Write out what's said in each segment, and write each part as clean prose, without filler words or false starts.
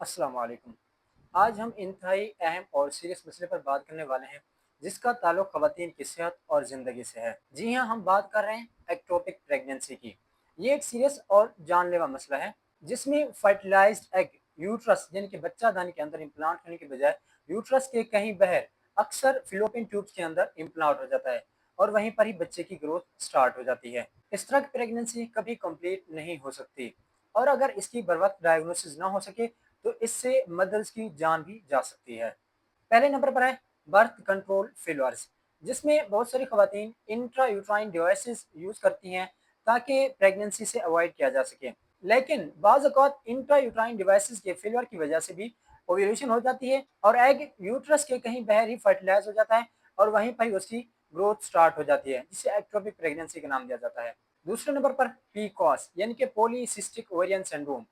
अस्सलाम वालेकुम। आज हम इंतहाई अहम और सीरियस मसले पर बात करने वाले हैं जिसका ताल्लुक ख़वातीन की सेहत और ज़िंदगी से है। जी हाँ, हम बात कर रहे हैं एक्टोपिक प्रेगनेंसी की। ये एक सीरियस और जानलेवा मसला है जिसमें फर्टिलाइज्ड एग यूट्रस यानी कि बच्चादानी के अंदर इम्प्लांट होने के बजाय यूट्रस के कहीं बाहर अक्सर फिलोपियन ट्यूब्स के अंदर इम्प्लांट हो जाता है और वहीं पर ही बच्चे की ग्रोथ स्टार्ट हो जाती है। इस तरह की प्रेगनेंसी कभी कंप्लीट नहीं हो सकती और अगर इसकी बर वक्त डायग्नोसिस ना हो सके तो इससे मदर्स की जान भी जा सकती है। पहले नंबर पर है बर्थ कंट्रोल फेल्योर्स, जिसमें बहुत सारी खवातीन इंट्रा यूट्राइन डिवाइसेस यूज करती हैं ताकि प्रेगनेंसी से अवॉइड किया जा सके। लेकिन बाज़ औक़ात इंट्रा यूट्राइन डिवाइसेस के फेलियर की वजह से भी ओव्यूलेशन हो जाती है और एग यूट्रस के कहीं बाहर ही फर्टिलाइज हो जाता है और वहीं पर ही उसकी ग्रोथ स्टार्ट हो जाती है, जिसे एक्टोपिक प्रेगनेंसी का नाम दिया जाता है। दूसरे नंबर पर पीकॉस यानी कि पॉलीसिस्टिक ओवेरियन सिंड्रोम।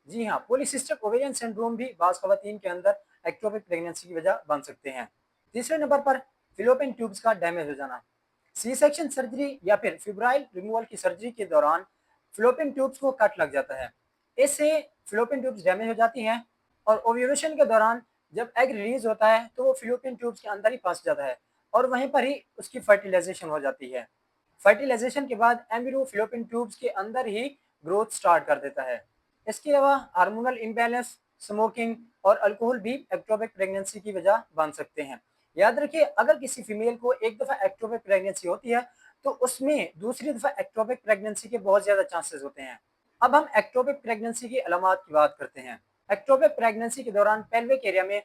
जी हाँ, पॉलीसिस्टिक ओवेरियन सिंड्रोम भी बाज़ ख़वातीन के अंदर एक्टोपिक प्रेगनेंसी की वजह बन सकते हैं। तीसरे नंबर पर फिलोपियन ट्यूब्स का डैमेज हो जाना। सी सेक्शन सर्जरी या फिर फिब्राइल रिमूवल की सर्जरी के दौरान फिलोपियन ट्यूब्स को कट लग जाता है। इससे फिलोपियन ट्यूब्स डैमेज हो जाती हैं और ओव्यूलेशन के दौरान जब एग रिलीज होता है तो वो फिलोपियन ट्यूब्स के अंदर ही फंस जाता है और वहीं पर ही उसकी फर्टिलाइजेशन हो जाती है। फर्टिलाइजेशन के बाद एम्ब्रियो फिलोपियन ट्यूब्स के अंदर ही ग्रोथ स्टार्ट कर देता है। इसके अलावा हार्मोनल इम्बैलेंस, स्मोकिंग और अल्कोहल भी एक्टोपिक प्रेगनेंसी की वजह बन सकते हैं। याद रखिए, अगर किसी फीमेल को एक दफ़ा एक्टोपिक प्रेगनेंसी होती है तो उसमें दूसरी दफ़ा एक्टोपिक प्रेगनेंसी के बहुत ज़्यादा चांसेस होते हैं। अब हम एक्टोपिक प्रेगनेंसी की अलामात की बात करते हैं। एक्टोपिक प्रेगनेंसी के दौरान पेल्विक एरिया में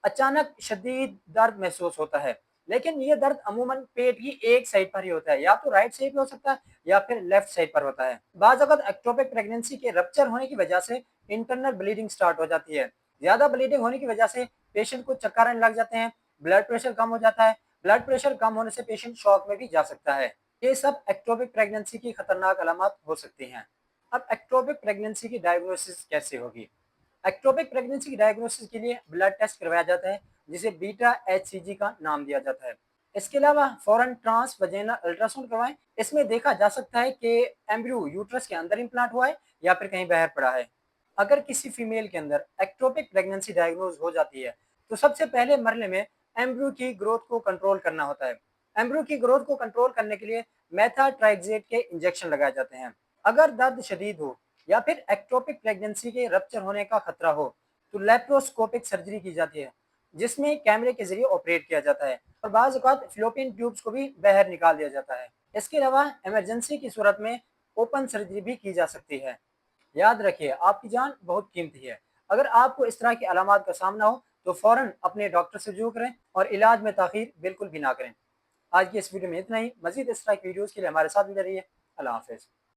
अचानक शदीद दर्द महसूस होता है, लेकिन ये दर्द अमूमन पेट की एक साइड पर ही होता है, या तो राइट साइड पे हो सकता है या फिर लेफ्ट साइड पर होता है। बाज़ अवत एक्टोपिक प्रेगनेंसी के रप्चर होने की वजह से इंटरनल ब्लीडिंग स्टार्ट हो जाती है। ज़्यादा ब्लीडिंग होने की वजह से पेशेंट को चक्कर आने लग जाते हैं, ब्लड प्रेशर कम हो जाता है। ब्लड प्रेशर कम होने से पेशेंट शॉक में भी जा सकता है। ये सब एक्टोपिक प्रेगनेंसी की खतरनाक अलामत हो सकती हैं। अब एक्टोपिक प्रेगनेंसी की डायग्नोसिस कैसे होगी? एक्टोपिक प्रेगनेंसी की डायग्नोसिस के लिए ब्लड टेस्ट करवाया जाता है जिसे बीटा एचसीजी का नाम दिया जाता है। इसके अलावा फॉरन ट्रांस वजाइनल अल्ट्रासाउंड करवाएं। इसमें देखा जा सकता है कि एम्ब्रियो यूट्रस के अंदर इम्प्लांट हुआ है या फिर कहीं बाहर पड़ा है। अगर किसी फीमेल के अंदर एक्टोपिक प्रेगनेंसी डायग्नोज हो जाती है तो सबसे पहले मरले में एम्ब्रियो की ग्रोथ को कंट्रोल करना होता है। एम्ब्रियो की ग्रोथ को कंट्रोल करने के लिए मेथाट्राइक्सेट के इंजेक्शन लगाए जाते हैं। अगर दर्द शदीद हो या फिर एक्टोपिक प्रेगनेंसी के रप्चर होने का खतरा हो तो लेप्रोस्कोपिक सर्जरी की जाती है, जिसमें कैमरे के जरिए ऑपरेट किया जाता है और बाज़ औक़ात फिलोपियन ट्यूब्स को भी बाहर निकाल दिया जाता है। इसके अलावा इमरजेंसी की सूरत में ओपन सर्जरी भी की जा सकती है। याद रखिए, आपकी जान बहुत कीमती है। अगर आपको इस तरह की अलामात का सामना हो तो फ़ौरन अपने डॉक्टर से रुजू करें और इलाज में ताख़ीर बिल्कुल भी ना करें। आज की इस वीडियो में इतना ही। मज़ीद इस तरह की वीडियोज़ के लिए हमारे साथ जुड़े रहिए। अल्लाह हाफ़िज़।